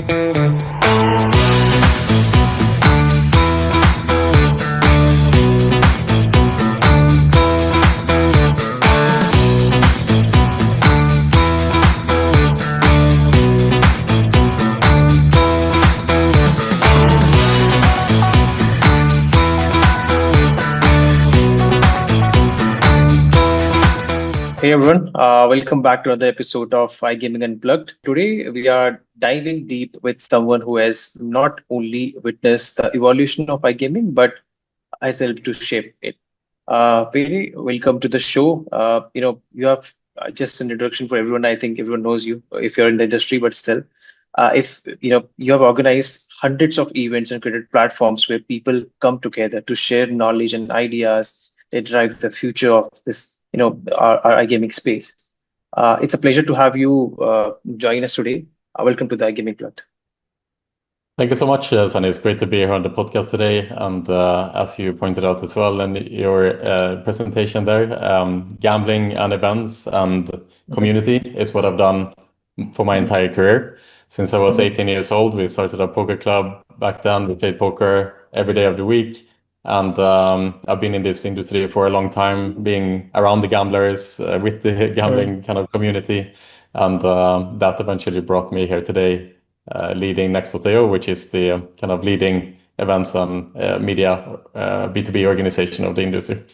Hey everyone, welcome back to another episode of iGaming Unplugged. Today we are diving deep with someone who has not only witnessed the evolution of iGaming but has helped to shape it. Perry, welcome to the show. You have just an introduction for everyone. I think everyone knows you if you're in the industry, but still, if you have organized hundreds of events and created platforms where people come together to share knowledge and ideas that drive the future of this, our iGaming space. It's a pleasure to have you join us today. Welcome to the iGaming Plot. Thank you so much, Sunny. It's great to be here on the podcast today. And as you pointed out as well in your presentation there, gambling and events and community is what I've done for my entire career. Since I was 18 years old, we started a poker club back then. We played poker every day of the week. And I've been in this industry for a long time, being around the gamblers, with the gambling kind of community. And that eventually brought me here today, leading Next.io, which is the kind of leading events and media B2B organization of the industry.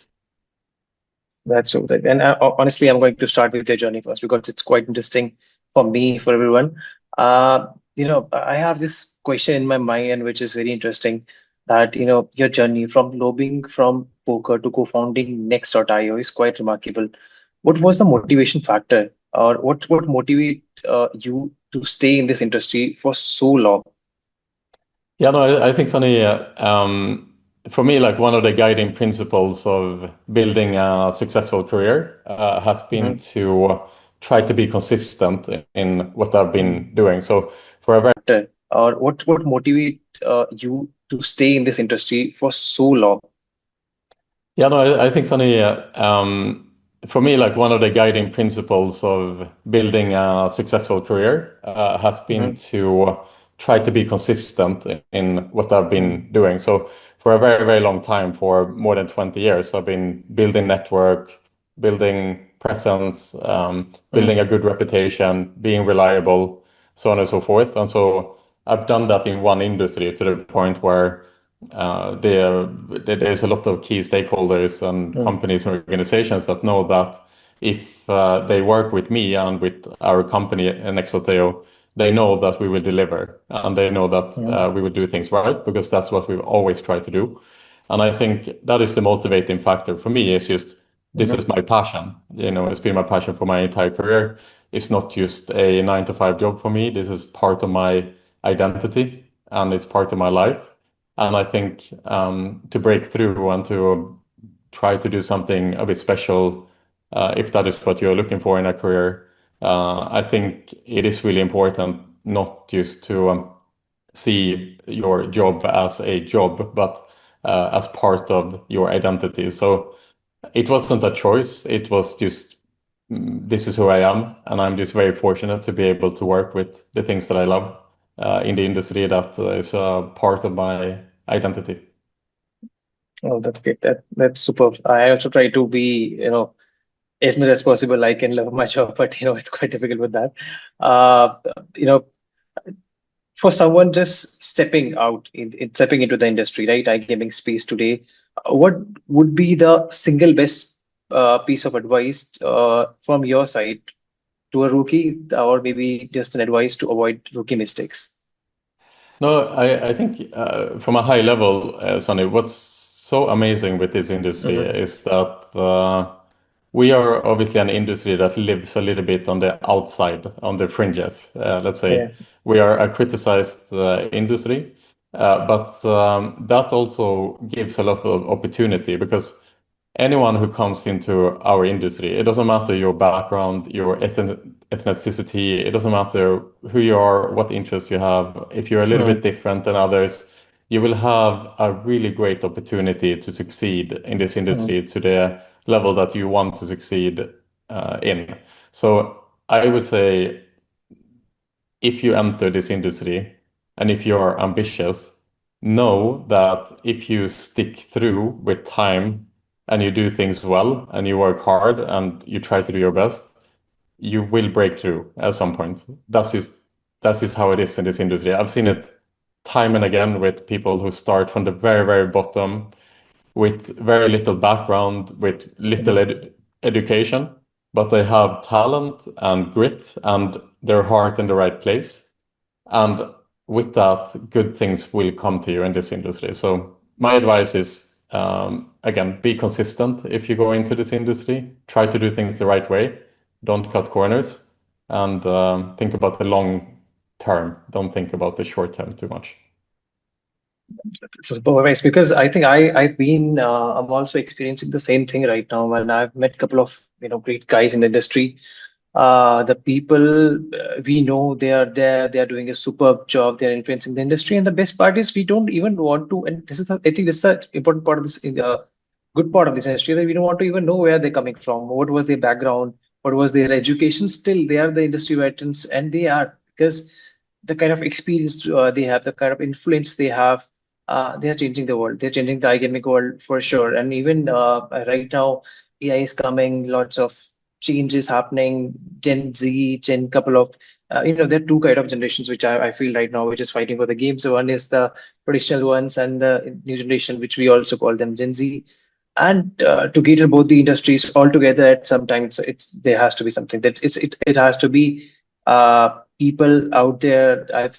That's so. And honestly, I'm going to start with your journey first because it's quite interesting for me, for everyone. I have this question in my mind, which is very interesting. That your journey from lobbying from poker to co-founding Next.io is quite remarkable. What was the motivation factor, or what motivate you to stay in this industry for so long? Yeah, no, I think, Sunny, for me, like one of the guiding principles of building a successful career has been to try to be consistent in what I've been doing. So for a very Or what motivate you to stay in this industry for so long? Yeah, no, I think, Sunny, for me, like one of the guiding principles of building a successful career has been to try to be consistent in what I've been doing. So for a very, very long time, for more than 20 years, I've been building network, building presence, building a good reputation, being reliable, so on and so forth. And so I've done that in one industry to the point where there's a lot of key stakeholders and companies and organizations that know that if they work with me and with our company Next.io, they know that we will deliver and they know that we will do things right, because that's what we've always tried to do. And I think that is the motivating factor for me. It's just, this is my passion. It's been my passion for my entire career. It's not just a 9 to 5 job for me. This is part of my identity and it's part of my life. And I think to break through and to try to do something a bit special, if that is what you're looking for in a career, I think it is really important not just to see your job as a job, but as part of your identity. So it wasn't a choice. It was just, this is who I am. And I'm just very fortunate to be able to work with the things that I love in the industry that is a part of my identity. Oh, that's great. That's superb. I also try to be, as much as possible. I can love my job, but it's quite difficult with that. Uh, you know, for someone just stepping out stepping into the industry, right? iGaming space today, what would be the single best piece of advice from your side to a rookie, or maybe just an advice to avoid rookie mistakes? No, I think from a high level, Sonny, what's so amazing with this industry is that we are obviously an industry that lives a little bit on the outside, on the fringes. Let's say we are a criticized industry, but that also gives a lot of opportunity, because anyone who comes into our industry, it doesn't matter your background, your ethnicity, it doesn't matter who you are, what interests you have. If you're a little bit different than others, you will have a really great opportunity to succeed in this industry to the level that you want to succeed in. So I would say, if you enter this industry, and if you're ambitious, know that if you stick through with time and you do things well and you work hard and you try to do your best, you will break through at some point. That's just how it is in this industry. I've seen it time and again with people who start from the very, very bottom with very little background, with little education, but they have talent and grit and their heart in the right place. And with that, good things will come to you in this industry. So my advice is, again, be consistent if you go into this industry. Try to do things the right way. Don't cut corners, and think about the long term. Don't think about the short term too much. It's super advice because I think I've been I'm also experiencing the same thing right now, and I've met a couple of great guys in the industry. The people we know, they are doing a superb job. They are influencing the industry, and the best part is we don't even want to. And I think this is the important part of this, good part of this industry, that we don't want to even know where they're coming from, what was their background, what was their education. Still, they are the industry veterans, and they are, because the kind of experience they have, the kind of influence they have, they are changing the world. They're changing the iGaming world for sure. And even right now, AI is coming, lots of changes happening. Gen Z, Gen couple of, there are two kind of generations which I feel right now, which is fighting for the game. So one is the traditional ones, and the new generation, which we also call them Gen Z. And to cater both the industries all together at some time, it's there has to be something that it has to be people out there. I've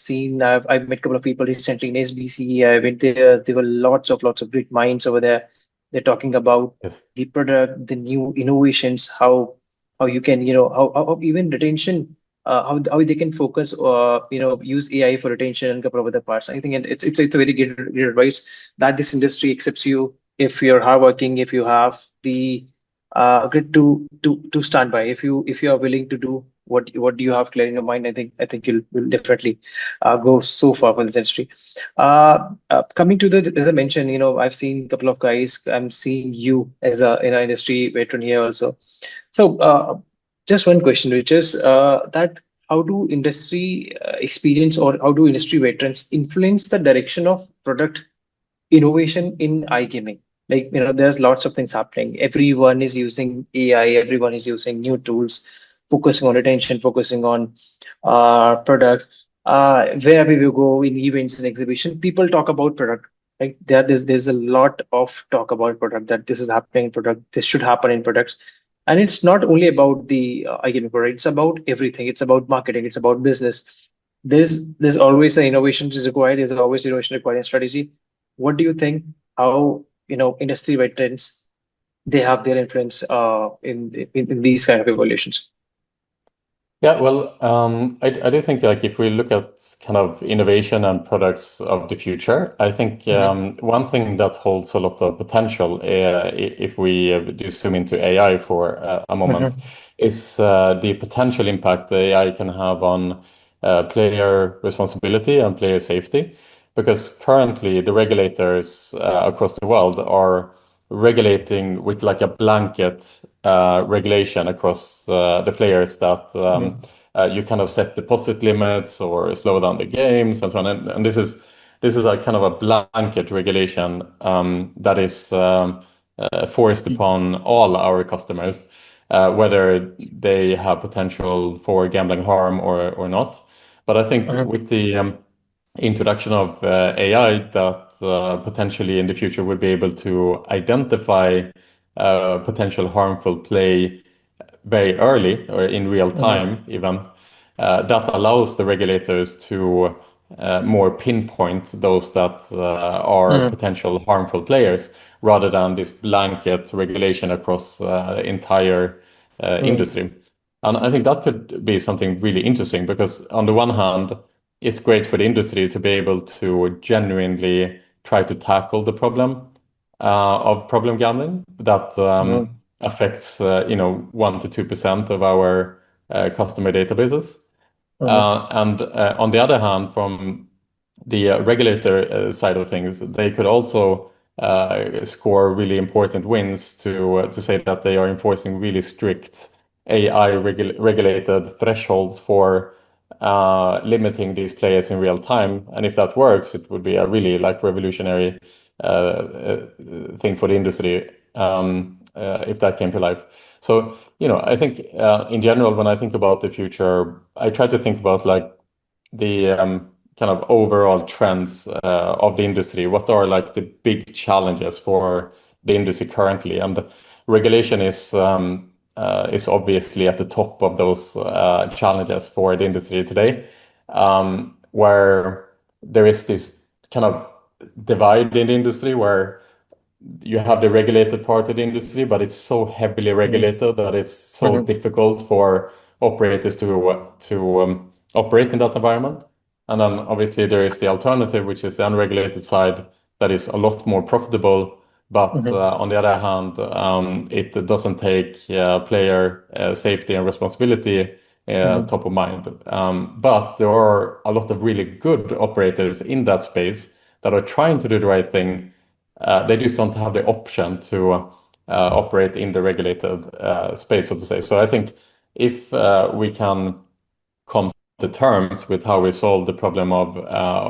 met a couple of people recently in SBC. I went there. There were lots of great minds over there. They're talking about Yes. the product, the new innovations, how you can, how even retention, how they can focus, use AI for retention and a couple of other parts. I think it's a very good advice that this industry accepts you if you're hardworking, if you have the grit to stand by, if you are willing to do what do you have clear in your mind. I think you'll will definitely go so far for this industry. Coming to the, as I mentioned, I've seen a couple of guys. I'm seeing you as a in an industry veteran here also. So just one question, which is that how do industry experience, or how do industry veterans influence the direction of product innovation in iGaming? Like, there's lots of things happening. Everyone is using AI, everyone is using new tools, focusing on retention, focusing on product. Wherever you go in events and exhibition, people talk about product. Like there's a lot of talk about product, that this is happening in product, this should happen in products. And it's not only about the iGaming product, it's about everything. It's about marketing, it's about business. There's always an innovation is required, there's always innovation required in strategy. What do you think? How industry veterans, they have their influence in these kind of evaluations? Yeah, well, I do think like if we look at kind of innovation and products of the future, I think Mm-hmm. one thing that holds a lot of potential, if we do zoom into AI for a moment, Mm-hmm. is the potential impact the AI can have on player responsibility and player safety. Because currently the regulators across the world are regulating with like a blanket regulation across the players that you kind of set deposit limits or slow down the games and so on. And this is a kind of a blanket regulation that is forced upon all our customers, whether they have potential for gambling harm or not. But I think Mm-hmm. with the introduction of AI, that potentially in the future would be able to identify potential harmful play very early or in real Mm-hmm. time even, that allows the regulators to more pinpoint those that are Mm-hmm. potential harmful players rather than this blanket regulation across the entire industry. And I think that could be something really interesting because on the one hand, it's great for the industry to be able to genuinely try to tackle the problem of problem gambling that Mm-hmm. affects 1 to 2% of our customer databases. Mm-hmm. And on the other hand, from the regulator side of things, they could also score really important wins to say that they are enforcing really strict AI regulated thresholds for limiting these players in real time. And if that works, it would be a really like revolutionary thing for the industry if that came to life. So, I think in general, when I think about the future, I try to think about like the kind of overall trends of the industry. What are like the big challenges for the industry currently? And regulation is obviously at the top of those challenges for the industry today, where there is this kind of divide in the industry where you have the regulated part of the industry, but it's so heavily regulated that it's so Mhm. difficult for operators to operate in that environment. And then obviously there is the alternative, which is the unregulated side, that is a lot more profitable. But Mhm. on the other hand, it doesn't take player safety and responsibility Mhm. top of mind. But there are a lot of really good operators in that space that are trying to do the right thing. They just don't have the option to operate in the regulated space, so to say. So I think if we can come to terms with how we solve the problem of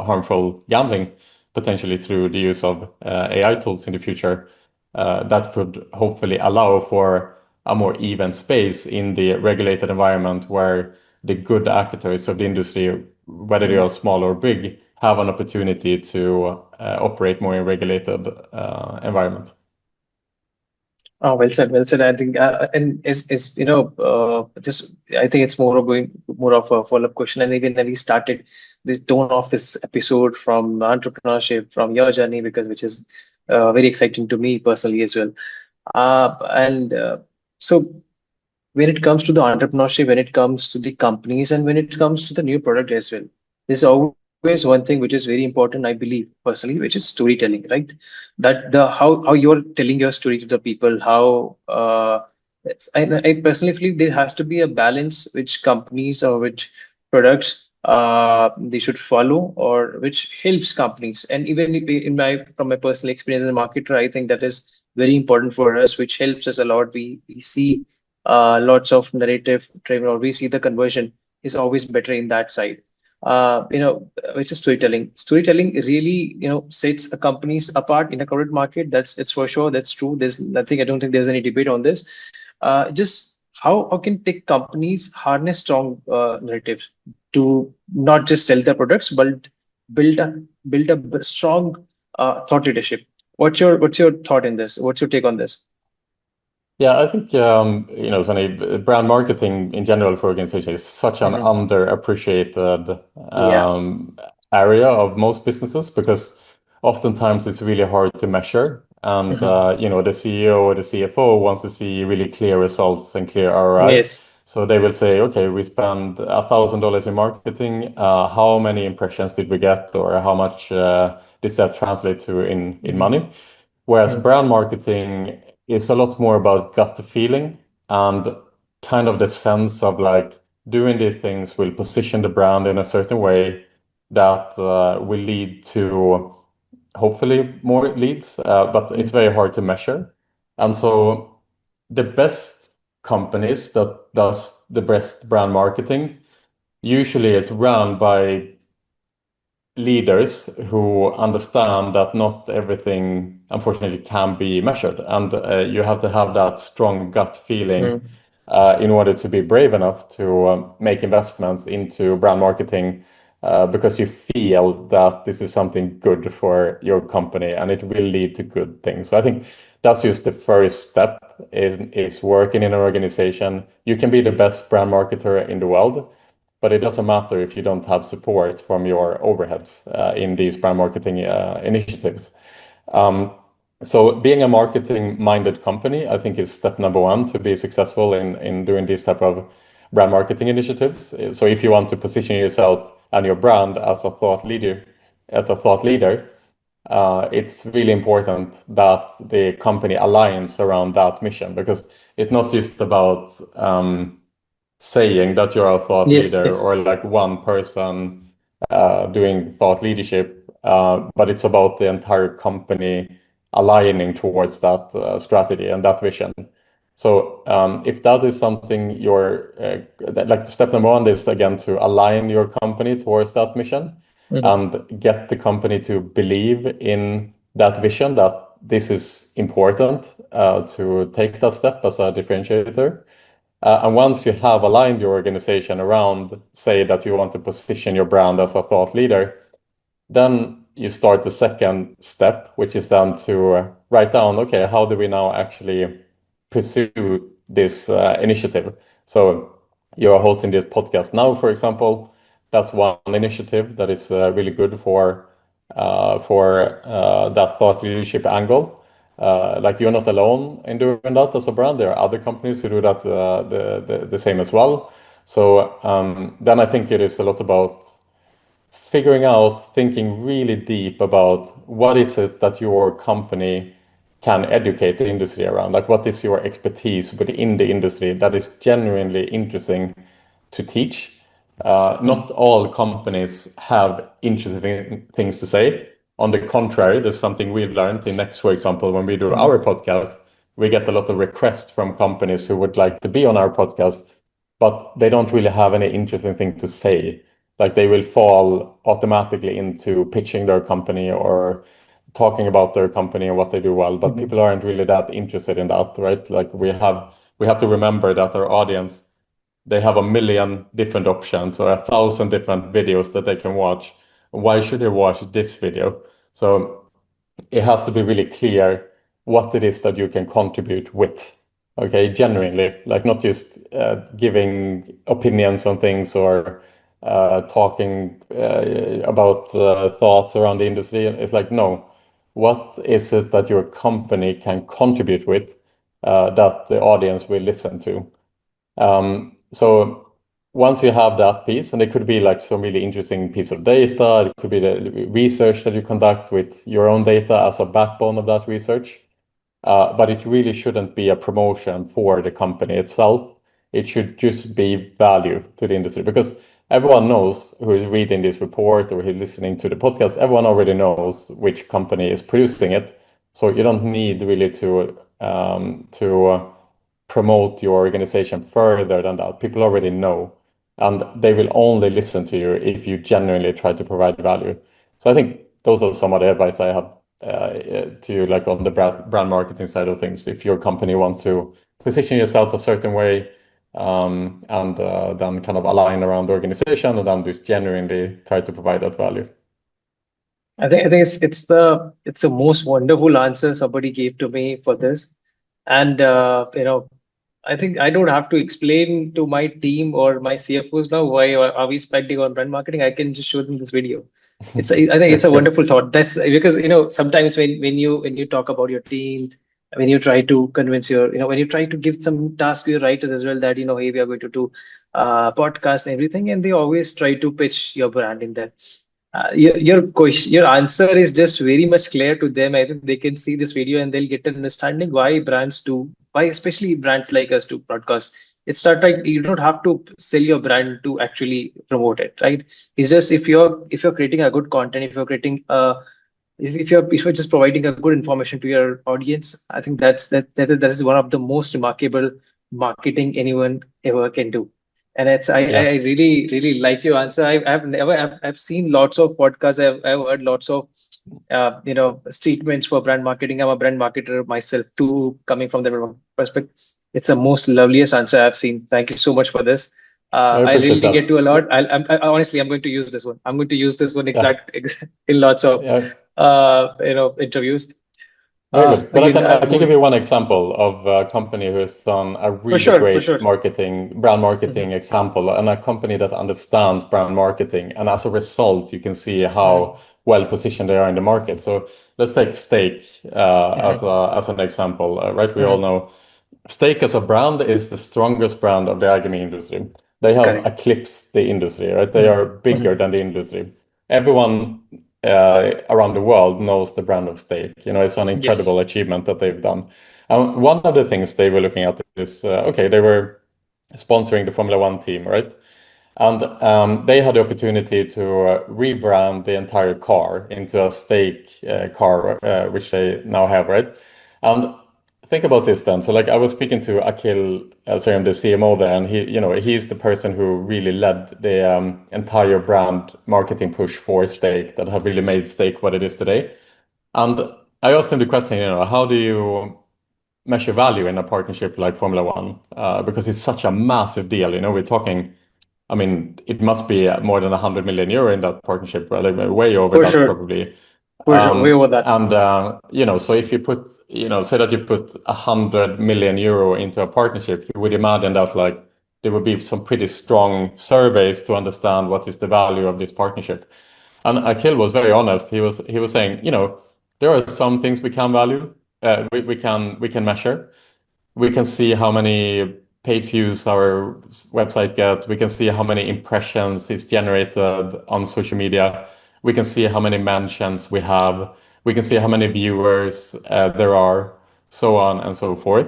harmful gambling, potentially through the use of AI tools in the future, that could hopefully allow for a more even space in the regulated environment where the good actors of the industry, whether they Mhm. are small or big, have an opportunity to operate more in regulated environment. Oh, well said, well said. I think, and is just I think it's more of a follow-up question. And even when we started the tone of this episode from entrepreneurship, from your journey, because which is very exciting to me personally as well. And so when it comes to the entrepreneurship, when it comes to the companies, and when it comes to the new product as well, there's always one thing which is very important, I believe personally, which is storytelling, right? That the how you're telling your story to the people, how I personally believe there has to be a balance which companies or which products they should follow or which helps companies. And even in my from my personal experience as a marketer, I think that is very important for us, which helps us a lot. We see lots of narrative driven, or we see the conversion is always better in that side. Which is storytelling. Storytelling really, sets a companies apart in a crowded market. It's for sure. That's true. There's nothing. I don't think there's any debate on this. Just how can tech companies harness strong narratives to not just sell their products, but build a strong thought leadership. What's your thought in this? What's your take on this? Yeah, I think Sonny, brand marketing in general for organizations is such an Mhm. underappreciated Yeah. area of most businesses because oftentimes it's really hard to measure. And Mhm. the CEO or the CFO wants to see really clear results and clear ROI. Yes. So they will say, okay, we spend $1,000 in marketing. How many impressions did we get, or how much does that translate to in Mhm. money? Whereas Mhm. brand marketing is a lot more about gut feeling and kind of the sense of like doing these things will position the brand in a certain way that will lead to hopefully more leads, but it's Mhm. very hard to measure. And so the best companies that does the best brand marketing usually it's run by leaders who understand that not everything, unfortunately, can be measured. And you have to have that strong gut feeling Mhm. in order to be brave enough to make investments into brand marketing because you feel that this is something good for your company and it will lead to good things. So I think that's just the first step is working in an organization. You can be the best brand marketer in the world, but it doesn't matter if you don't have support from your overheads in these brand marketing initiatives. Um, so being a marketing-minded company, I think is step number one to be successful in doing these type of brand marketing initiatives. So if you want to position yourself and your brand as a thought leader, it's really important that the company aligns around that mission because it's not just about saying that you're a thought Yes. leader Yes. or like one person doing thought leadership, but it's about the entire company aligning towards that strategy and that vision. So if that is something like step number one is again to align your company towards that mission and get the company to believe in that vision, that this is important to take that step as a differentiator. And once you have aligned your organization around, say that you want to position your brand as a thought leader, then you start the second step, which is then to write down, okay, how do we now actually pursue this initiative? So you're hosting this podcast now, for example. That's one initiative that is really good for that thought leadership angle. Like you're not alone in doing that as a brand. There are other companies who do that the same as well. So then I think it is a lot about figuring out, thinking really deep about what is it that your company can educate the industry around? Like, what is your expertise within the industry that is genuinely interesting to teach? Not all companies have interesting things to say. On the contrary, there's something we've learned in Next, for example, when we do our podcast, we get a lot of requests from companies who would like to be on our podcast, but they don't really have any interesting thing to say. Like they will fall automatically into pitching their company or talking about their company and what they do well, but people aren't really that interested in that, right? Like we have to remember that our audience, they have a million different options or 1,000 different videos that they can watch. Why should they watch this video? So it has to be really clear what it is that you can contribute with. Okay, genuinely, like not just giving opinions on things or talking about thoughts around the industry. It's like, no, what is it that your company can contribute with that the audience will listen to? So once you have that piece, and it could be like some really interesting piece of data, it could be the research that you conduct with your own data as a backbone of that research. But it really shouldn't be a promotion for the company itself. It should just be value to the industry, because everyone knows who is reading this report or who's listening to the podcast, everyone already knows which company is producing it. So you don't need really to promote your organization further than that. People already know, and they will only listen to you if you genuinely try to provide value. So I think those are some of the advice I have to you, like on the brand marketing side of things. If your company wants to position yourself a certain way, and then kind of align around the organization, and then just genuinely try to provide that value. I think it's the most wonderful answer somebody gave to me for this, and I think I don't have to explain to my team or my CFOs now why are we spending on brand marketing. I can just show them this video. I think it's a wonderful thought. That's because sometimes when you talk about your team, when you try to convince when you try to give some task to your writers as well, that hey, we are going to do podcasts and everything, and they always try to pitch your brand in that. Your question, your answer is just very much clear to them. I think they can see this video and they'll get an understanding why brands do, why especially brands like us do broadcast. It's not like you don't have to sell your brand to actually promote it, right? It's just if you're creating a good content, if you're creating if you're just providing a good information to your audience, I think that is one of the most remarkable marketing anyone ever can do. And I really like your answer. I've seen lots of podcasts. I've heard lots of statements for brand marketing. I'm a brand marketer myself too, coming from the perspective. It's the most loveliest answer I've seen. Thank you so much for this. I I appreciate really that. get to a lot. Honestly, I'm going to use this one. I'm going to use this one Yeah, in lots of yeah. interviews. Very good. But Again, I can give you one example of a company who has done a for really sure, for great sure. brand Mhm, marketing example, and a company that understands brand marketing. And as a result, you can see mhm, how well positioned they are in the market. So let's take Steak mhm, as an example, right? We all mhm. know Steak as a brand is the strongest brand of the iGaming industry. They have Correct. eclipsed the industry, right? They Mhm, are bigger mhm. than the industry. Everyone around the world knows the brand of Steak. It's an incredible Yes. achievement that they've done. And one of the things they were looking at is, okay, they were sponsoring the Formula One team, right? And they had the opportunity to rebrand the entire car into a Steak car, which they now have, right? And think about this then. So like I was speaking to Akhil, sorry, I'm the CMO there, and he's the person who really led the entire brand marketing push for Stake that have really made Stake what it is today. And I asked him the question, how do you measure value in a partnership like Formula One? Because it's such a massive deal. We're talking, I mean, it must be more than 100 million euro in that partnership, right? Way over For that sure. probably. For sure. Way over that. And so if you put, say that you put 100 million euro into a partnership, you would imagine that like there would be some pretty strong surveys to understand what is the value of this partnership. And Akhil was very honest. He was saying, there are some things we can value, we can measure. We can see how many page views our website get. We can see how many impressions is generated on social media. We can see how many mentions we have. We can see how many viewers there are, so on and so forth.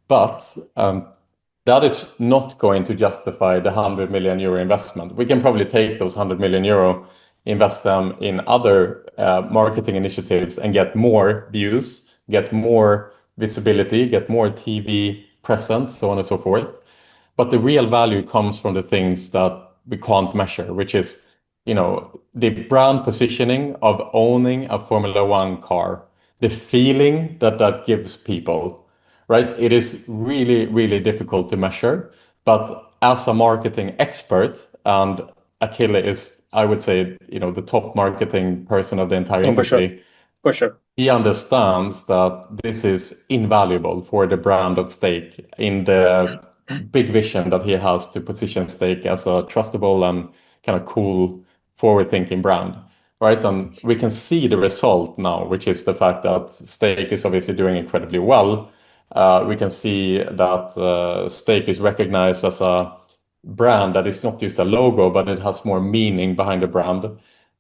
But that is not going to justify the 100 million euro investment. We can probably take those 100 million euro, invest them in other marketing initiatives and get more views, get more visibility, get more TV presence, so on and so forth. But the real value comes from the things that we can't measure, which is, the brand positioning of owning a Formula One car, the feeling that that gives people, right? It is really, really difficult to measure. But as a marketing expert, and Achille is, I would say, the top marketing person of the entire For sure. industry. For sure. He understands that this is invaluable for the brand of Stake in the big vision that he has to position Stake as a trustable and kind of cool, forward-thinking brand, right? And we can see the result now, which is the fact that Stake is obviously doing incredibly well. We can see that Stake is recognized as a brand that is not just a logo, but it has more meaning behind the brand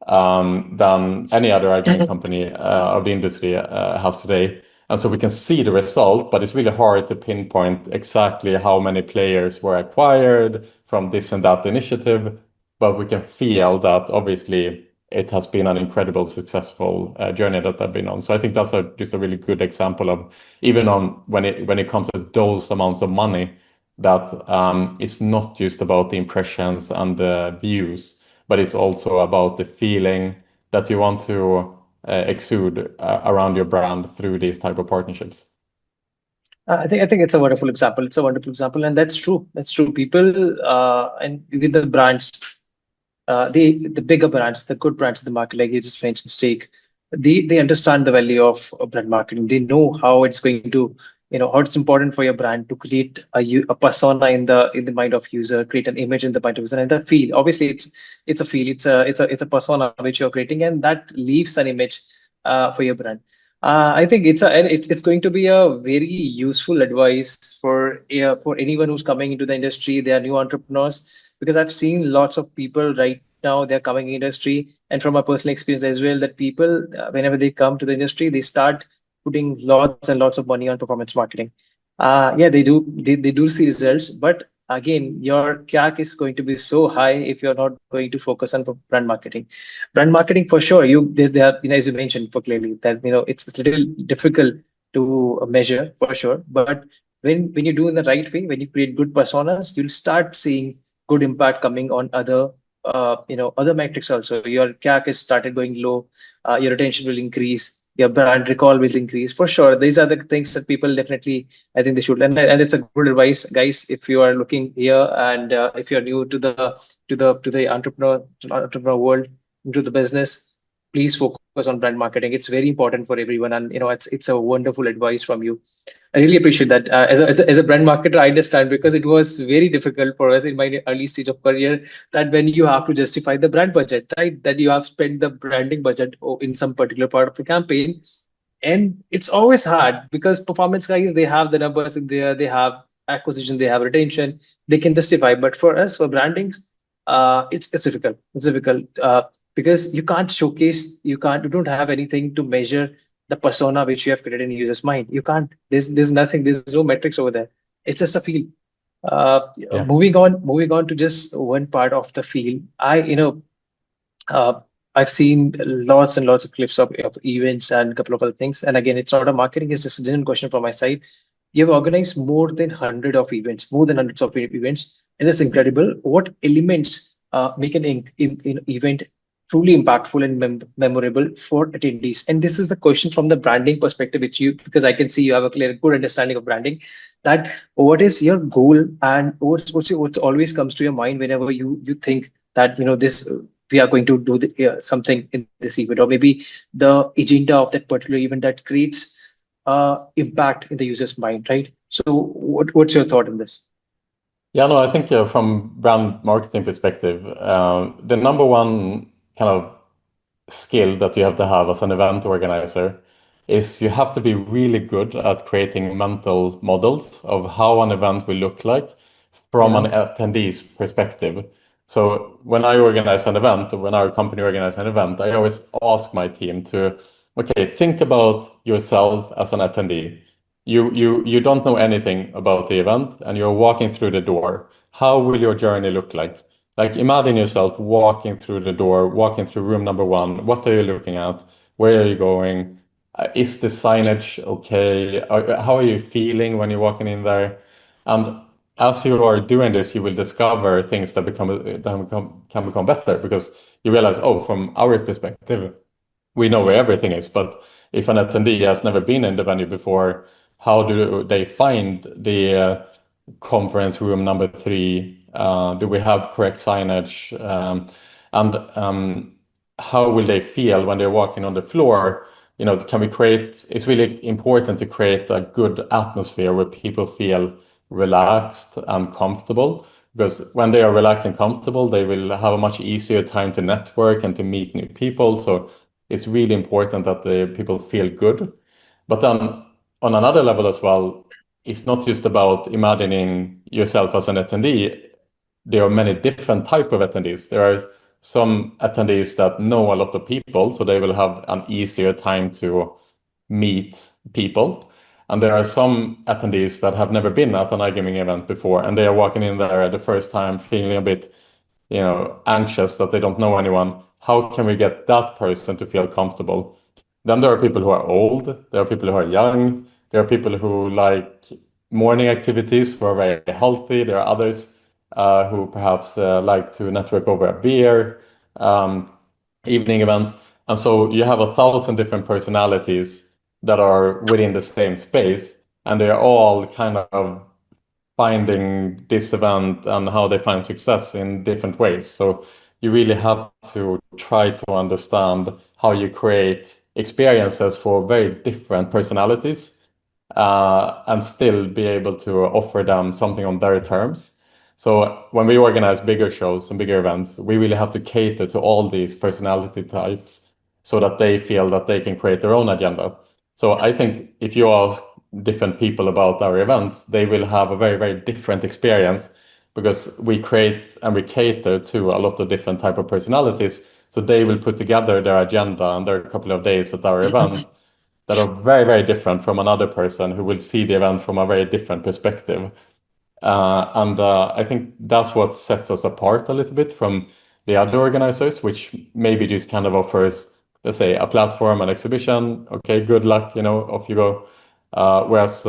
than any other iGaming company of the industry has today. And so we can see the result, but it's really hard to pinpoint exactly how many players were acquired from this and that initiative. But we can feel that obviously it has been an incredible successful journey that I've been on. So I think that's just a really good example of, even on when it comes to those amounts of money, that it's not just about the impressions and the views, but it's also about the feeling that you want to exude around your brand through these type of partnerships. I think it's a wonderful example. It's a wonderful example, and that's true. That's true. People and with the brands, the bigger brands, the good brands in the market, like you just mentioned, Stake, they understand the value of brand marketing. They know how it's going to, how it's important for your brand to create a persona in the mind of user, create an image in the mind of user, and the feel. Obviously, it's a feel, it's a persona which you're creating, and that leaves an image for your brand. I think it's going to be a very useful advice for anyone who's coming into the industry. They are new entrepreneurs, because I've seen lots of people right now, they're coming in industry, and from my personal experience as well, that people whenever they come to the industry, they start putting lots and lots of money on performance marketing. Yeah, they do see results, but again, your CAC is going to be so high if you're not going to focus on brand marketing. Brand marketing, for sure, they are, as you mentioned for clearly, that it's a little difficult to measure for sure, but when you do in the right way, when you create good personas, you'll start seeing good impact coming on other metrics also. Your CAC has started going low, your retention will increase, your brand recall will increase for sure. These are the things that people definitely, I think they should, and it's a good advice, guys. If you are looking here, and if you're new to the entrepreneur world, into the business, please focus on brand marketing. It's very important for everyone, and it's a wonderful advice from you. I really appreciate that. As a brand marketer, I understand, because it was very difficult for us in my early stage of career, that when you have to justify the brand budget, right? That you have spent the branding budget in some particular part of the campaign. And it's always hard, because performance guys, they have the numbers in there, they have acquisition, they have retention, they can justify. But for us, for brandings, it's difficult. It's difficult because you can't showcase, you don't have anything to measure the persona which you have created in user's mind. You can't. There's nothing. There's no metrics over there. It's just a feel. Yeah. Moving on to just one part of the feel. I uh, I've seen lots and lots of clips of events and a couple of other things. And again, it's not a marketing, it's just a genuine question from my side. You've organized more than 100 of events, more than hundreds of events, and it's incredible. What elements make an event truly impactful and memorable for attendees? And this is the question from the branding perspective, which you, because I can see you have a clear, good understanding of branding. That what is your goal, and what's always comes to your mind whenever you think that this we are going to do something in this event, or maybe the agenda of that particular event that creates impact in the user's mind, right? So what's your thought on this? Yeah, no, I think from brand marketing perspective, the number one kind of skill that you have to have as an event organizer is you have to be really good at creating mental models of how an event will look like from an Yeah. attendee's perspective. So when I organize an event, or when our company organizes an event, I always ask my team to, okay, think about yourself as an attendee. You don't know anything about the event and you're walking through the door. How will your journey look like? Like imagine yourself walking through the door, walking through room number one. What are you looking at? Where are you going? Is the signage okay? How are you feeling when you're walking in there? And as you are doing this, you will discover things can become better because you realize, oh, from our perspective, we know where everything is. But if an attendee has never been in the venue before, how do they find the conference room number three? Do we have correct signage? And how will they feel when they're walking on the floor? Can we create? It's really important to create a good atmosphere where people feel relaxed and comfortable. Because when they are relaxed and comfortable, they will have a much easier time to network and to meet new people. So it's really important that the people feel good. But then on another level as well, it's not just about imagining yourself as an attendee. There are many different type of attendees. There are some attendees that know a lot of people, so they will have an easier time to meet people. And there are some attendees that have never been at an iGaming event before, and they are walking in there at the first time feeling a bit, anxious that they don't know anyone. How can we get that person to feel comfortable? Then there are people who are old, there are people who are young, there are people who like morning activities who are very healthy, there are others who perhaps like to network over a beer, um, evening events. And so you have 1,000 different personalities that are within the same space, and they're all kind of finding this event and how they find success in different ways. So you really have to try to understand how you create experiences for very different personalities and still be able to offer them something on their terms. So when we organize bigger shows and bigger events, we really have to cater to all these personality types so that they feel that they can create their own agenda. So I think if you ask different people about our events, they will have a very, very different experience because we create and we cater to a lot of different type of personalities. So they will put together their agenda and their couple of days at our event that are very, very different from another person who will see the event from a very different perspective. And I think that's what sets us apart a little bit from the other organizers, which maybe just kind of offers, let's say, a platform, an exhibition. Okay, good luck, off you go. Whereas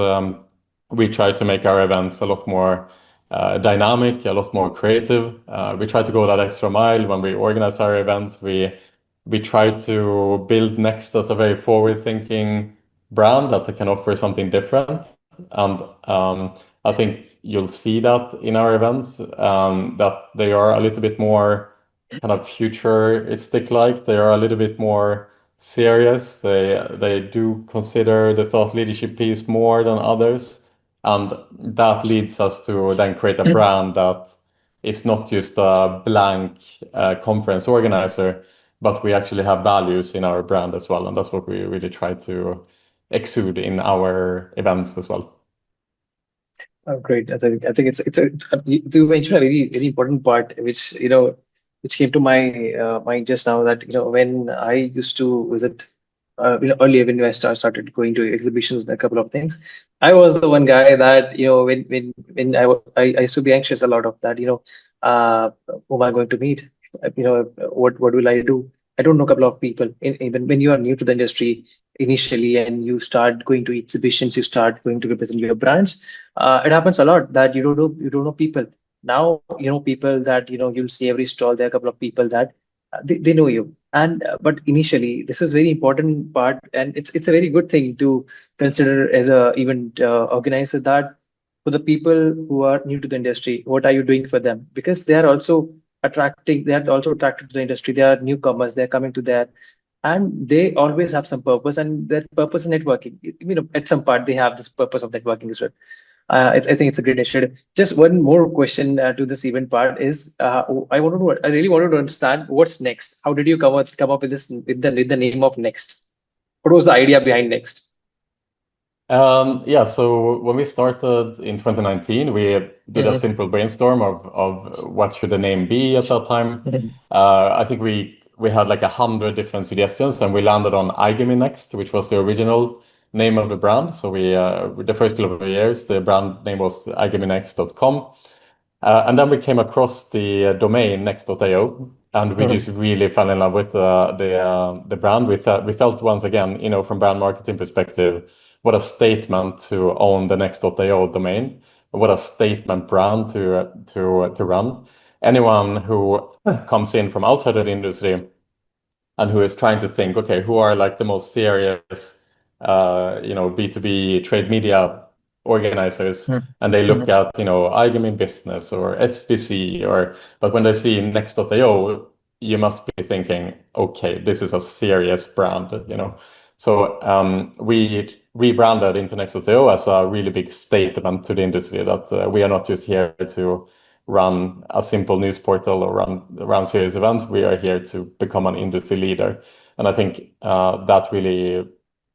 we try to make our events a lot more dynamic, a lot more creative. We try to go that extra mile when we organize our events. We try to build Next as a very forward-thinking brand that can offer something different. And I think you'll see that in our events, that they are a little bit more kind of futuristic like. They are a little bit more serious. They do consider the thought leadership piece more than others. And that leads us to then create a brand that is not just a blank conference organizer, but we actually have values in our brand as well. And that's what we really try to exude in our events as well. Oh, great. I think you mentioned a very important part, which came to my mind just now. That when I used to visit, earlier when I started going to exhibitions and a couple of things, I was the one guy that when I used to be anxious a lot of that. Who am I going to meet? What will I do? I don't know a couple of people. Even when you are new to the industry initially and you start going to exhibitions, you start going to represent your brands. It happens a lot that you don't know people. Now you know people that you'll see every stall. There are a couple of people that they know you. And but initially, this is very important part, and it's a very good thing to consider as a event organizer, that for the people who are new to the industry, what are you doing for them? Because they are also attracted to the industry. They are newcomers, they're coming to there, and they always have some purpose, and their purpose is networking. At some part they have this purpose of networking as well. I think it's a great initiative. Just one more question to this event part is, I really wanted to understand what's next. How did you come up with this, with the name of Next? What was the idea behind Next? Yeah, so when we started in 2019, we did a Mhm. simple brainstorm of what should the name be at that time. Mhm. I think we had like 100 different suggestions, and we landed on iGaming Next, which was the original name of the brand. So the first couple of years, the brand name was iGamingNext.com. And then we came across the domain next.io, and we just Mhm. really fell in love with the brand. We felt once again, from brand marketing perspective, what a statement to own the next.io domain. What a statement brand to run. Anyone who comes in from outside of the industry and who is trying to think, okay, who are like the most serious, B2B trade media organizers, Mhm. and they look Mhm. at, iGaming Business or SBC, but when they see Next.io, you must be thinking, okay, this is a serious brand. So we rebranded into Next.io as a really big statement to the industry that we are not just here to run a simple news portal or run serious events. We are here to become an industry leader, and I think that really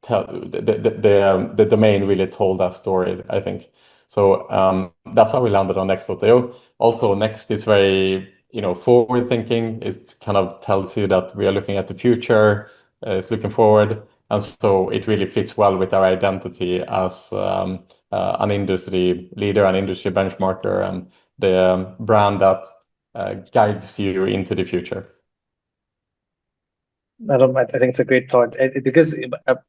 the domain really told that story, I think. So that's how we landed on Next.io. Also, Next is very forward thinking. It kind of tells you that we are looking at the future. It's looking forward. And so it really fits well with our identity as an industry leader, an industry benchmarker, and the brand that guides you into the future. I think it's a great thought. Because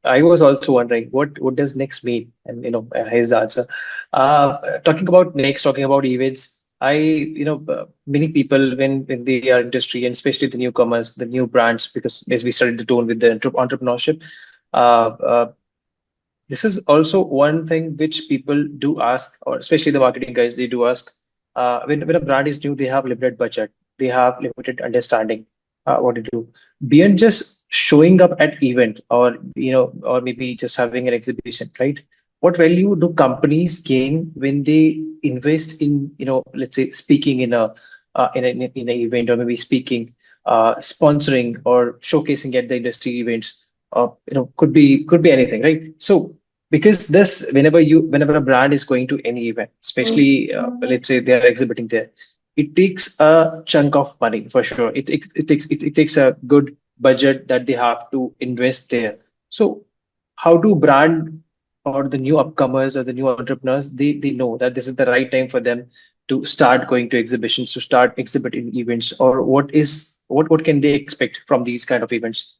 I was also wondering what does Next mean, and his answer. Talking about Next, talking about events, many people when they are industry, and especially the newcomers, the new brands, because as we started the tone with the entrepreneurship, uh, uh, this is also one thing which people do ask, or especially the marketing guys, they do ask. When a brand is new, they have limited budget, they have limited understanding. What to do beyond just showing up at event, or maybe just having an exhibition, right? What value do companies gain when they invest in, let's say, speaking in an event, or maybe speaking, sponsoring or showcasing at the industry events? Could be anything, right? So because this, whenever a brand is going to any event, especially let's say they are exhibiting there, it takes a chunk of money for sure. It takes a good budget that they have to invest there. So how do brand, or the new upcomers, or the new entrepreneurs, they know that this is the right time for them to start going to exhibitions, to start exhibiting events, or what can they expect from these kind of events?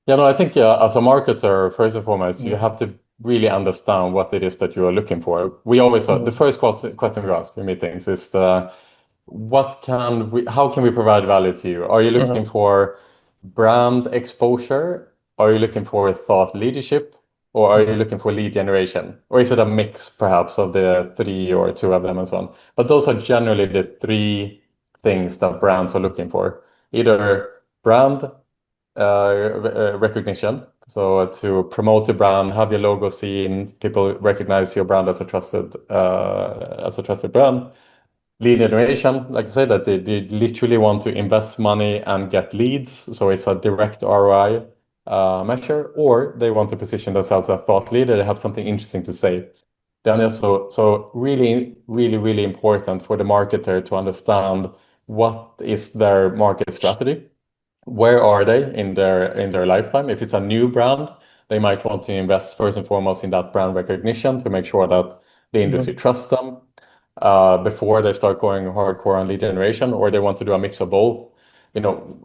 Yeah, no, I think as a marketer, first and foremost, you Mhm. have to really understand what it is that you are looking for. We always the Mhm. first question we ask in meetings is how can we provide value to you? Are you looking Mhm. for brand exposure? Are you looking for thought leadership? Or are you Mhm. looking for lead generation? Or is it a mix perhaps of the three or two of them and so on? But those are generally the three things that brands are looking for. Either brand recognition. So to promote the brand, have your logo seen, people recognize your brand as a trusted brand. Lead generation, like I said, that they literally want to invest money and get leads, so it's a direct ROI measure, or they want to position themselves as a thought leader. They have something interesting to say. Then so really, really, really important for the marketer to understand what is their market strategy, where are they in their lifetime. If it's a new brand, they might want to invest first and foremost in that brand recognition to make sure that the industry Mhm. trusts them before they start going hardcore on lead generation, or they want to do a mix of both.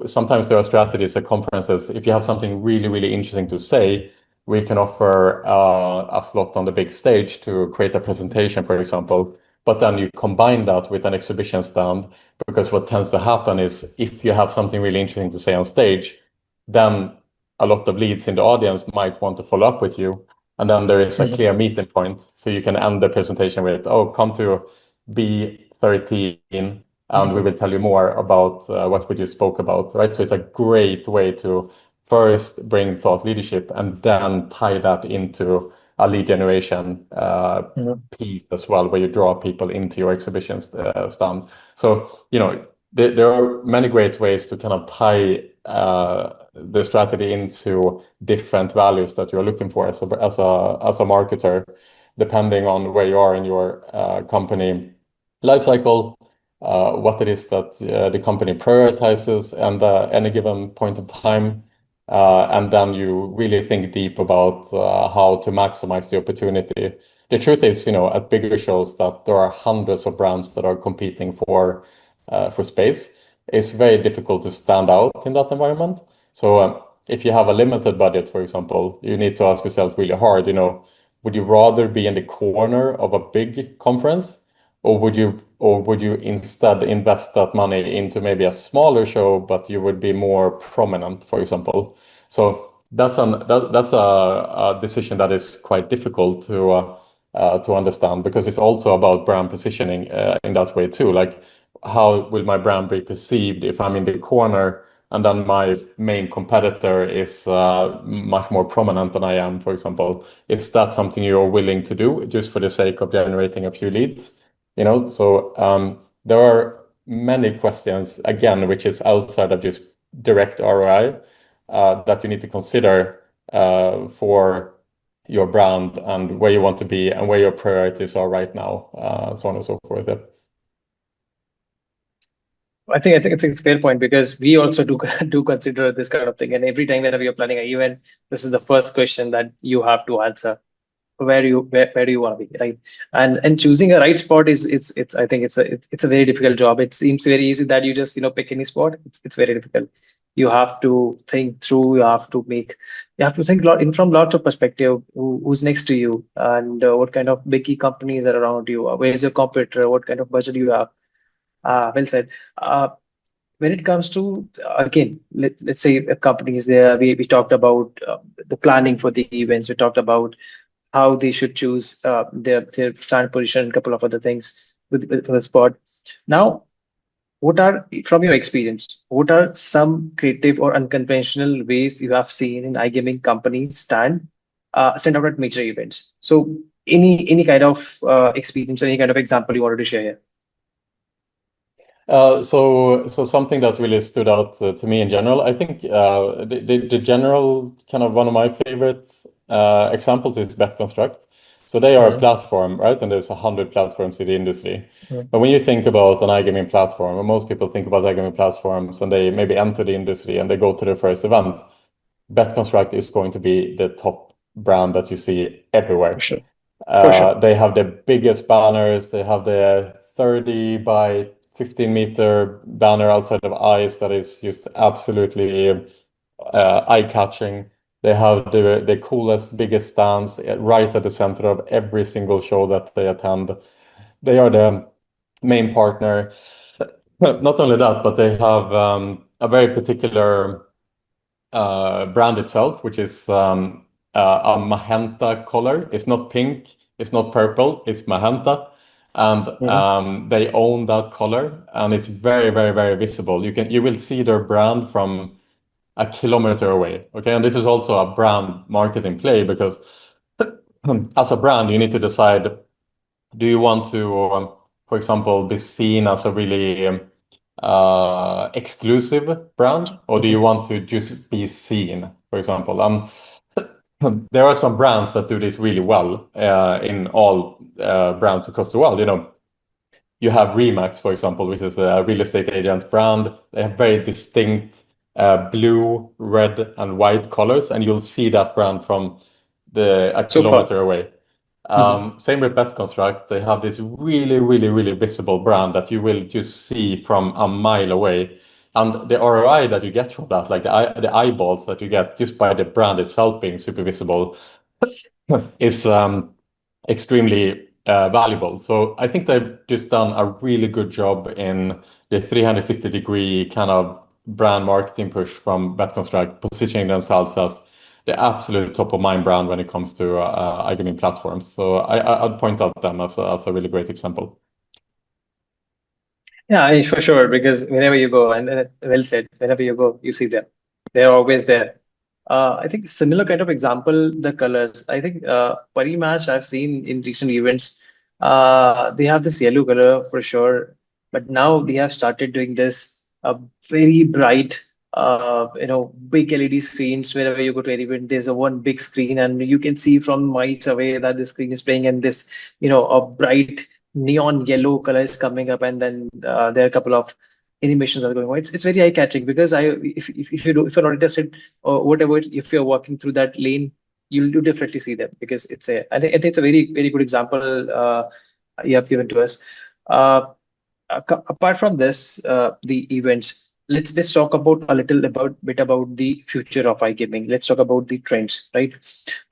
sometimes there are strategies at conferences. If you have something really, really interesting to say, we can offer a slot on the big stage to create a presentation, for example. But then you combine that with an exhibition stand, because what tends to happen is if you have something really interesting to say on stage, then a lot of leads in the audience might want to follow up with you. And then there is a clear meeting point. So you can end the presentation with, oh, come to B13 and we will tell you more about what we just spoke about, right? So it's a great way to first bring thought leadership and then tie that into a lead generation piece as well, where you draw people into your exhibition stand. So, there are many great ways to kind of tie the strategy into different values that you're looking for as a marketer, depending on where you are in your company life cycle, what it is that the company prioritizes and any given point of time. And then you really think deep about how to maximize the opportunity. The truth is, at bigger shows that there are hundreds of brands that are competing for space. It's very difficult to stand out in that environment. So if you have a limited budget, for example, you need to ask yourself really hard, would you rather be in the corner of a big conference, or would you instead invest that money into maybe a smaller show, but you would be more prominent, for example? So that's a decision that is quite difficult to understand, because it's also about brand positioning in that way too. Like, how will my brand be perceived if I'm in the corner and then my main competitor is much more prominent than I am, for example? Is that something you're willing to do just for the sake of generating a few leads? So there are many questions, again, which is outside of just direct ROI, that you need to consider for your brand and where you want to be and where your priorities are right now, so on and so forth. I think it's a fair point, because we also do consider this kind of thing, and every time whenever you're planning an event, this is the first question that you have to answer. Where do you want to be, right? And choosing a right spot is it's I think it's a very difficult job. It seems very easy that you just pick any spot. It's very difficult. You have to think through. You have to think a lot in from lots of perspective. Who's next to you, and what kind of big key companies are around you? Where's your competitor? What kind of budget you have? Well said. When it comes to again, let's say companies there, we talked about the planning for the events. We talked about how they should choose their stand position, and a couple of other things with the spot. Now, what are, from your experience, what are some creative or unconventional ways you have seen in iGaming companies stand out at major events? So any kind of experience, any kind of example you wanted to share here? So something that really stood out to me in general, I think the general kind of one of my favorite examples is BetConstruct. So they are a platform, right? And there's 100 platforms in the industry. But when you think about an iGaming platform, and most people think about iGaming platforms and they maybe enter the industry and they go to their first event, BetConstruct is going to be the top brand that you see everywhere. For sure. For sure. They have the biggest banners. They have the 30 by 15-meter banner outside of ice that is just absolutely eye-catching. They have the coolest, biggest stands right at the center of every single show that they attend. They are the main partner. Not only that, but they have a very particular brand itself, which is a magenta color. It's not pink, it's not purple, it's magenta. And they own that color, and it's very, very, very visible. You will see their brand from a kilometer away. Okay, and this is also a brand marketing play, because as a brand, you need to decide: do you want to, for example, be seen as a really exclusive brand, or do you want to just be seen, for example? There are some brands that do this really well in all brands across the world. You have Remax, for example, which is a real estate agent brand. They have very distinct blue, red, and white colors, and you'll see that brand from a kilometer away. Same with BetConstruct. They have this really, really, really visible brand that you will just see from a mile away. And the ROI that you get from that, like the eyeballs that you get just by the brand itself being super visible, is extremely valuable. So I think they've just done a really good job in the 360-degree kind of brand marketing push from BetConstruct, positioning themselves as the absolute top of mind brand when it comes to iGaming platforms. So I'd point out them as a really great example. Yeah, for sure. Because whenever you go, and well said, whenever you go, you see them. They're always there. I think similar kind of example, the colors. I think Pari match I've seen in recent events. They have this yellow color for sure, but now they have started doing this very bright, big LED screens. Wherever you go to any event, there's a one big screen, and you can see from miles away that the screen is playing, and this, a bright neon yellow color is coming up, and then there are a couple of animations are going on. It's very eye catching because if you're not interested or whatever, if you're walking through that lane, you'll definitely see them because I think it's a very good example you have given to us. Uh, Apart from this, the events. Let's talk about a little about bit about the future of iGaming. Let's talk about the trends, right?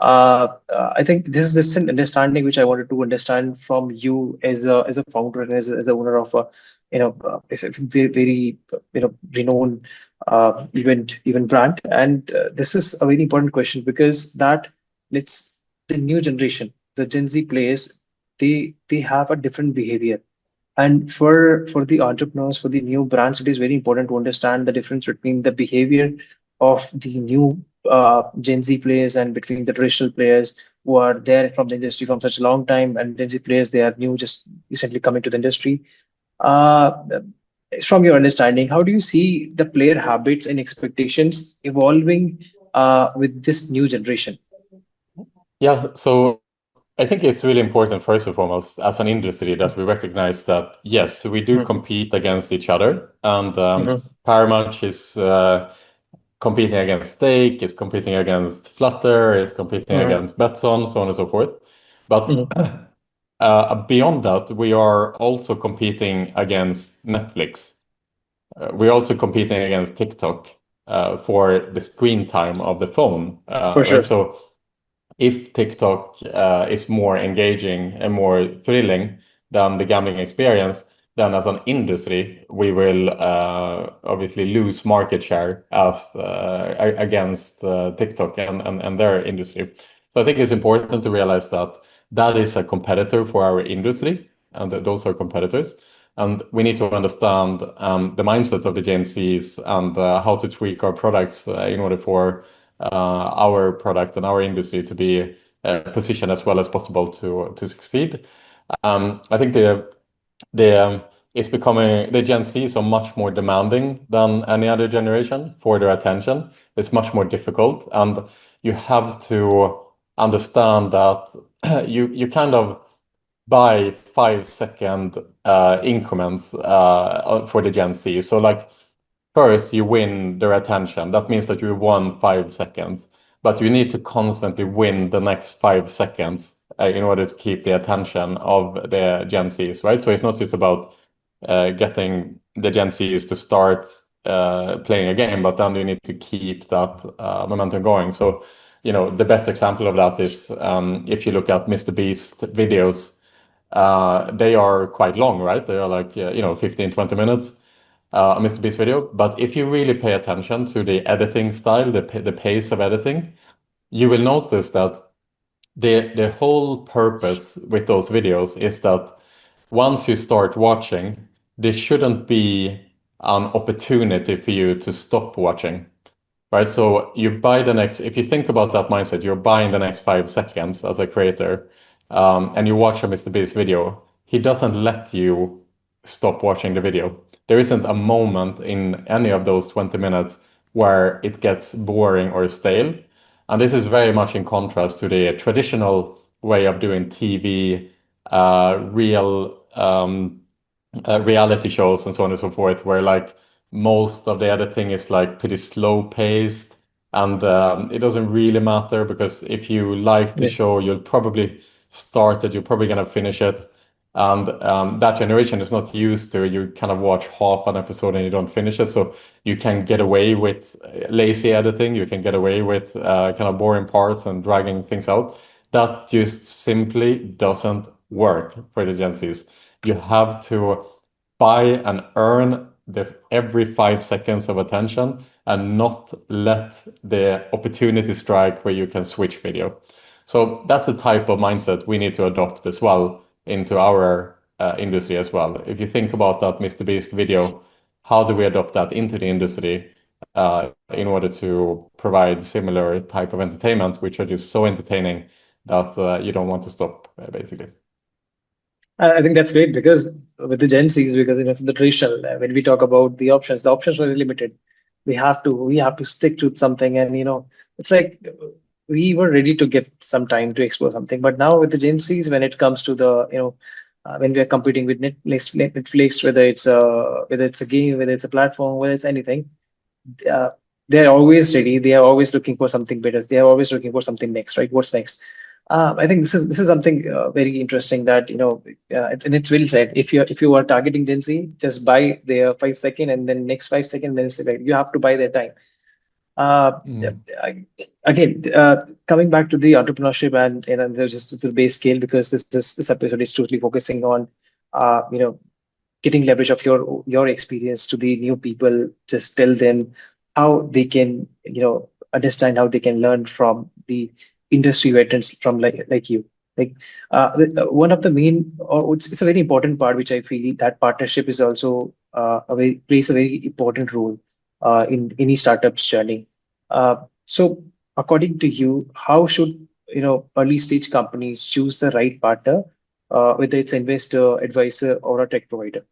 I think this is an understanding which I wanted to understand from you as a founder and as a owner of a very renowned event brand. And this is a very important question because that let's the new generation, the Gen Z players, they have a different behavior, and for the entrepreneurs, for the new brands, it is very important to understand the difference between the behavior of the new Gen Z players and between the traditional players who are there from the industry from such a long time, and Gen Z players, they are new, just recently coming to the industry. Uh, from your understanding, how do you see the player habits and expectations evolving with this new generation? Yeah, so I think it's really important, first and foremost, as an industry, that we recognize that yes, we do Mhm, compete against each other, and mhm, Paramount is competing against Stake, is competing against Flutter, is competing mhm, against Betson, so on and so forth. But mhm. beyond that, we are also competing against Netflix. We're also competing against TikTok for the screen time of the phone, For right? sure. So if TikTok is more engaging and more thrilling than the gambling experience, then as an industry, we will obviously lose market share against TikTok and their industry. So I think it's important to realize that that is a competitor for our industry, and that those are competitors. And we need to understand the mindset of the Gen Zs and how to tweak our products in order for our product and our industry to be positioned as well as possible to succeed. I think the it's becoming the Gen Z is so much more demanding than any other generation for their attention. It's much more difficult, and you have to understand that you kind of buy 5 second increments for the Gen Z. So like first, you win their attention. That means that you won 5 seconds, but you need to constantly win the next 5 seconds in order to keep the attention of the Gen Zs, right? So it's not just about getting the Gen Zs to start playing a game, but then you need to keep that momentum going. So, the best example of that is if you look at Mr. Beast videos, they are quite long, right? They are like, 15, 20 minutes a Mr. Beast video. But if you really pay attention to the editing style, the pace of editing, you will notice that the whole purpose with those videos is that once you start watching, there shouldn't be an opportunity for you to stop watching. Right, so you buy the next, if you think about that mindset, you're buying the next 5 seconds as a creator, and you watch a Mr. Beast video. He doesn't let you stop watching the video. There isn't a moment in any of those 20 minutes where it gets boring or stale. And this is very much in contrast to the traditional way of doing TV, reality shows and so on and so forth, where like most of the editing is like pretty slow paced, and it doesn't really matter because if you like the Yes. show, you'll probably start it, you're probably gonna finish it. And that generation is not used to you kind of watch half an episode and you don't finish it. So you can get away with lazy editing. You can get away with kind of boring parts and dragging things out. That just simply doesn't work for the Gen Zs. You have to buy and earn every 5 seconds of attention and not let the opportunity strike where you can switch video. So that's the type of mindset we need to adopt as well into our industry as well. If you think about that Mr. Beast video, how do we adopt that into the industry in order to provide similar type of entertainment, which are just so entertaining that you don't want to stop, basically. I think that's great because with the Gen Zs, because the traditional when we talk about the options were limited. We have to stick to something, and it's like we were ready to give some time to explore something. But now with the Gen Zs, when it comes to the when we are competing with Netflix, whether it's a game, whether it's a platform, whether it's anything, uh, they're always ready. They are always looking for something better. They are always looking for something next, right? What's next? I think this is something very interesting that it's well said. If you are targeting Gen Z, just buy their 5 second, and then next 5 second, then it's like you have to buy their time. Yeah, Mm. again, coming back to the entrepreneurship and there's just the base scale, because this episode is totally focusing on uh, you know getting leverage of your experience to the new people. Just tell them how they can understand, how they can learn from the industry veterans from like you. Like one of the main, or it's a very important part, which I feel that partnership is also plays a very important role in any startup's journey. So according to you, how should early stage companies choose the right partner, whether it's investor, advisor, or a tech provider?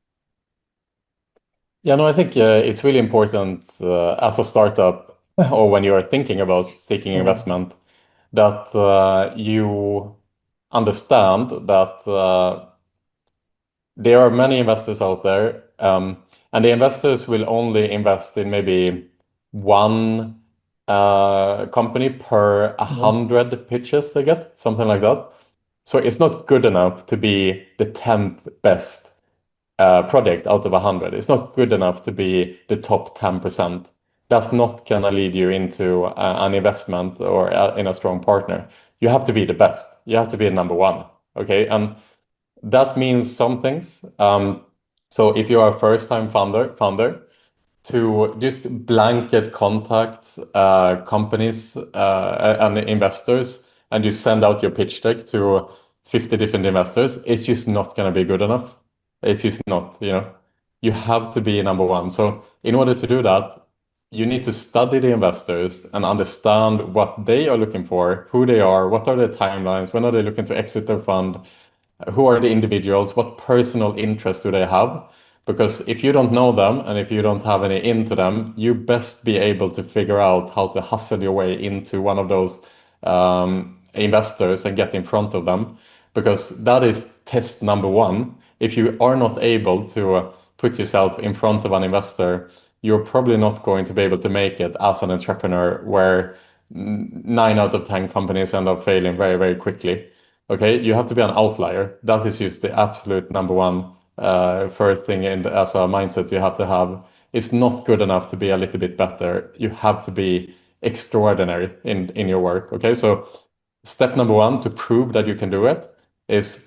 Yeah, no, I think it's really important as a startup or when you are thinking about seeking Mm, investment that you understand that there are many investors out there, and the investors will only invest in maybe one company per a mm, hundred pitches they get, something like that. So it's not good enough to be the 10th best project out of 100. It's not good enough to be the top 10%. That's not going to lead you into an investment or in a strong partner. You have to be the best. You have to be number one. Okay. And that means some things. So if you are a first-time founder, to just blanket contact companies and investors and you send out your pitch deck to 50 different investors, it's just not going to be good enough. It's just not. You have to be number one. So in order to do that, you need to study the investors and understand what they are looking for, who they are, what are their timelines, when are they looking to exit their fund, who are the individuals, what personal interests do they have? Because if you don't know them and if you don't have any into them, you best be able to figure out how to hustle your way into one of those investors and get in front of them, because that is test number one. If you are not able to put yourself in front of an investor, you're probably not going to be able to make it as an entrepreneur, where 9 out of 10 companies end up failing very, very quickly. Okay, you have to be an outlier. That is just the absolute number one first thing as a mindset you have to have. It's not good enough to be a little bit better. You have to be extraordinary in your work. Okay, so step number one to prove that you can do it is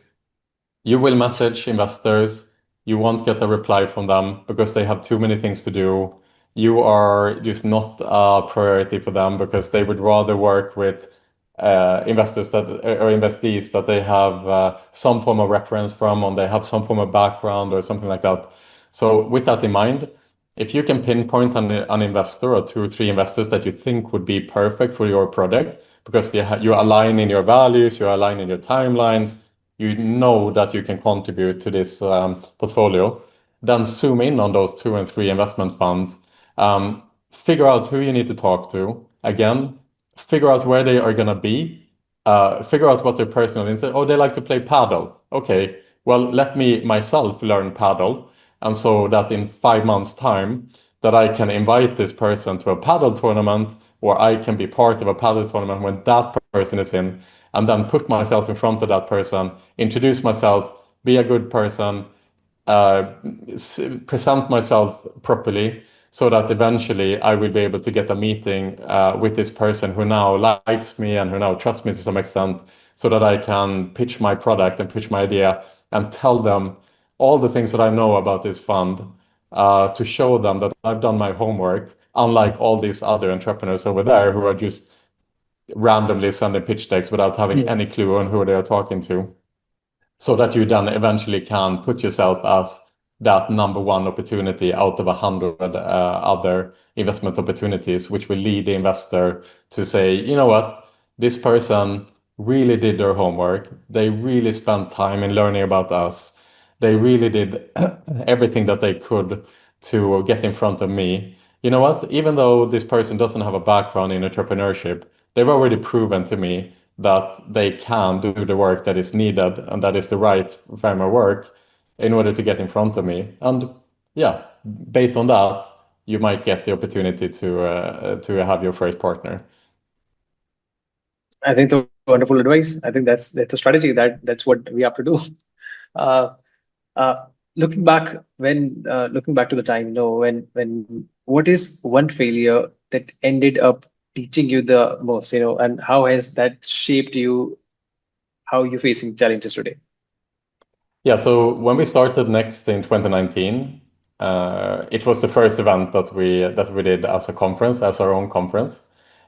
you will message investors. You won't get a reply from them because they have too many things to do. You are just not a priority for them because they would rather work with investors that or investees that they have some form of reference from, or they have some form of background or something like that. So with that in mind, if you can pinpoint an investor or two or three investors that you think would be perfect for your project because you align in your values, you align in your timelines, you know that you can contribute to this portfolio, then zoom in on those two and three investment funds. Figure out who you need to talk to. Again, figure out where they are going to be. Figure out what their personal interest. Oh, they like to play paddle. Okay, well, let me myself learn paddle, and so that in 5 months' time, that I can invite this person to a paddle tournament, or I can be part of a paddle tournament when that person is in, and then put myself in front of that person, introduce myself, be a good person, uh, present myself properly, so that eventually I will be able to get a meeting with this person who now likes me and who now trusts me to some extent, so that I can pitch my product and pitch my idea and tell them all the things that I know about this fund, to show them that I've done my homework, unlike all these other entrepreneurs over there who are just randomly sending pitch decks without having any clue on who they are talking to, so that you then eventually can put yourself as that number one opportunity out of 100 other investment opportunities, which will lead the investor to say, you know what, this person really did their homework. They really spent time in learning about us. They really did everything that they could to get in front of me. You know what? Even though this person doesn't have a background in entrepreneurship, they've already proven to me that they can do the work that is needed and that is the right frame of work in order to get in front of me. And yeah, based on that, you might get the opportunity to have your first partner. I think the wonderful advice. I think that's a strategy, that's what we have to do. Uh, uh, looking back to the time, when what is one failure that ended up teaching you the most, and how has that shaped you, how you're facing challenges today? Yeah, so when we started Next in 2019, it was the first event that we did as a conference, as our own conference,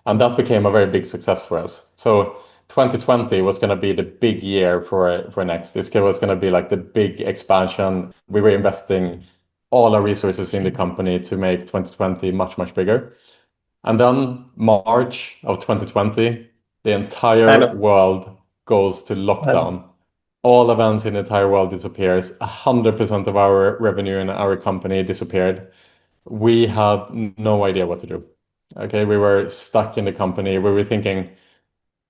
and that became a very big success for us. So 2020 was going to be the big year for Next. This year was going to be like the big expansion. We were investing all our resources in the company to make 2020 much, much bigger. And then March of 2020, the I entire know. world goes to I know. lockdown. All events in the entire world disappears. 100% of our revenue in our company disappeared. We had no idea what to do. Okay, we were stuck in the company. We were thinking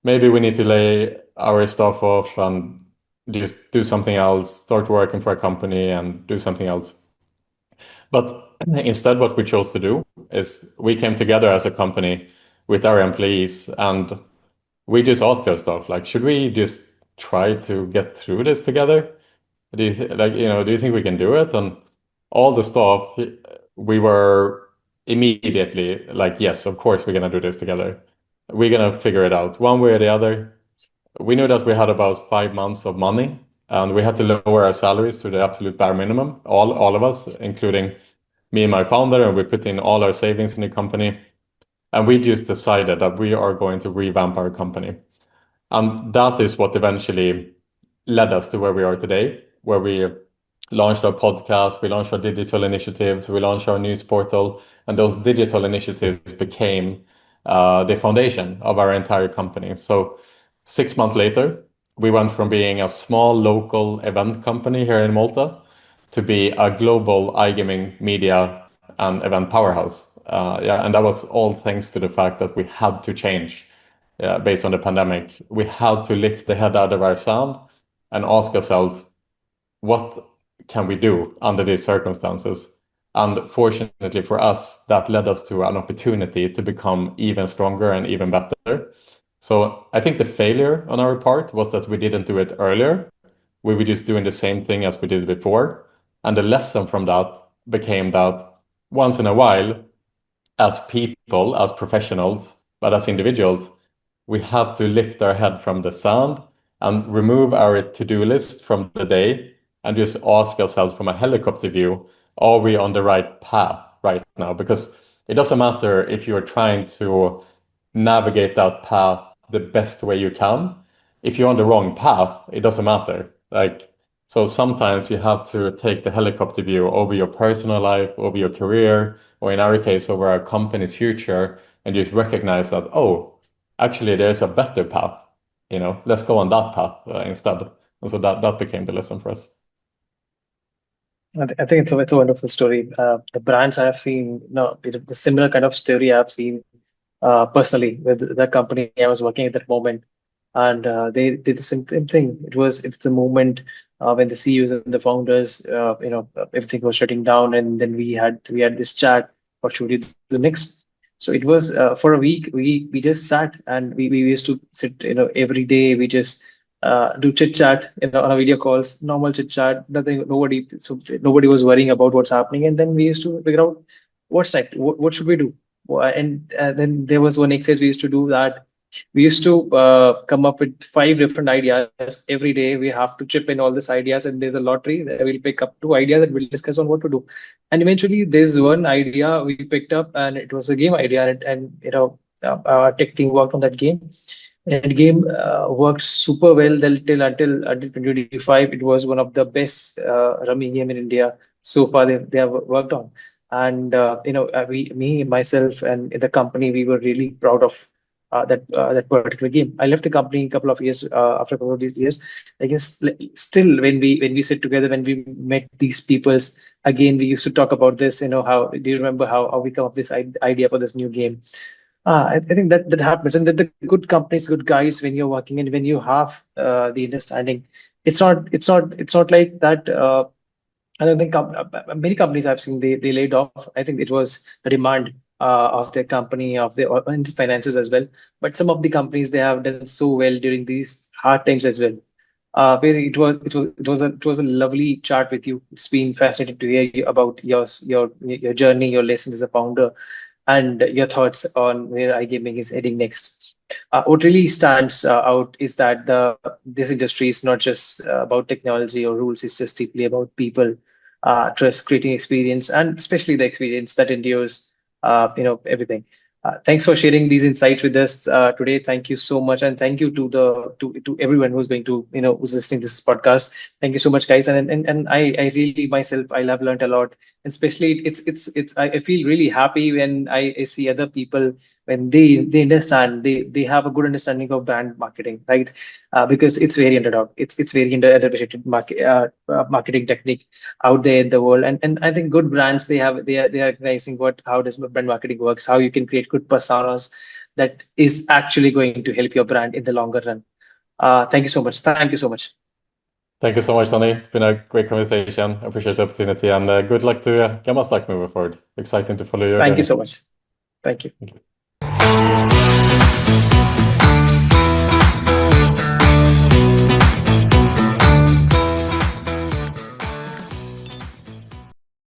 maybe we need to lay our stuff off and just do something else, start working for a company and do something else. But instead, what we chose to do is we came together as a company with our employees and we just asked ourselves, like, should we just try to get through this together? Do you think we can do it? And all the stuff, we were immediately like, yes, of course, we're going to do this together. We're going to figure it out one way or the other. We knew that we had about 5 months of money and we had to lower our salaries to the absolute bare minimum, all of us, including me and my founder, and we put in all our savings in the company. And we just decided that we are going to revamp our company. And that is what eventually led us to where we are today, where we launched our podcast, we launched our digital initiatives, we launched our news portal, and those digital initiatives became the foundation of our entire company. So 6 months later, we went from being a small local event company here in Malta to be a global iGaming media and event powerhouse. Yeah, and that was all thanks to the fact that we had to change based on the pandemic. We had to lift the head out of our sand and ask ourselves, what can we do under these circumstances? And fortunately for us, that led us to an opportunity to become even stronger and even better. So I think the failure on our part was that we didn't do it earlier. We were just doing the same thing as we did before. And the lesson from that became that once in a while, as people, as professionals, but as individuals, we have to lift our head from the sand and remove our to-do list from the day and just ask ourselves from a helicopter view, are we on the right path right now? Because it doesn't matter if you're trying to navigate that path the best way you can. If you're on the wrong path, it doesn't matter. Like, so sometimes you have to take the helicopter view over your personal life, over your career, or in our case, over our company's future, and just recognize that, oh, actually, there's a better path. Let's go on that path instead. And so that became the lesson for us. I think it's a wonderful story. The brands I have seen, the similar kind of story I have seen personally with the company I was working at that moment, and they did the same thing. It's the moment when the CEOs and the founders, everything was shutting down, and then we had this chat. What should we do next? So it was for a week. We just sat and we used to sit. Every day we just do chit chat, on a video calls, normal chit chat, nothing, nobody, so nobody was worrying about what's happening. And then we used to figure out what's next, what should we do? And then there was one exercise we used to do, that we used to come up with five different ideas every day. We have to chip in all these ideas, and there's a lottery that we'll pick up two ideas and we'll discuss on what to do. And eventually, there's one idea we picked up, and it was a game idea, and our tech team worked on that game. And game worked super well until 2025. It was one of the best rummy game in India so far. They have worked on, and me, myself, and the company, we were really proud of that particular game. I left the company a couple of years after a couple of these years. I guess still when we sit together, when we met these peoples again, we used to talk about this. How do you remember how we come up with this idea for this new game? I think that happens, and that the good companies, good guys, when you're working and when you have the understanding, it's not like that. I don't think many companies I've seen, they laid off. I think it was the demand of their company, of their and finances as well. But some of the companies, they have done so well during these hard times as well. Where it was a lovely chat with you. It's been fascinating to hear you about your journey, your lessons as a founder, and your thoughts on where iGaming is heading next. What really stands out is that this industry is not just about technology or rules. It's just deeply about people, trust, creating experience, and especially the experience that endures. Everything. Thanks for sharing these insights with us today. Thank you so much, and thank you to everyone who's going to who's listening to this podcast. Thank you so much, guys. And I really myself, I have learned a lot. And especially I feel really happy when I see other people, when they understand, they have a good understanding of brand marketing, right? Because it's very underdog. It's very underappreciated marketing technique out there in the world. And I think good brands, they are recognizing how does brand marketing works, how you can create good personas that is actually going to help your brand in the longer run. Thank you so much. Thank you so much. Thank you so much, Tony. It's been a great conversation. I appreciate the opportunity, and good luck to GammaStack moving forward. Exciting to follow your Thank you journey. so much. Thank you. Thank you.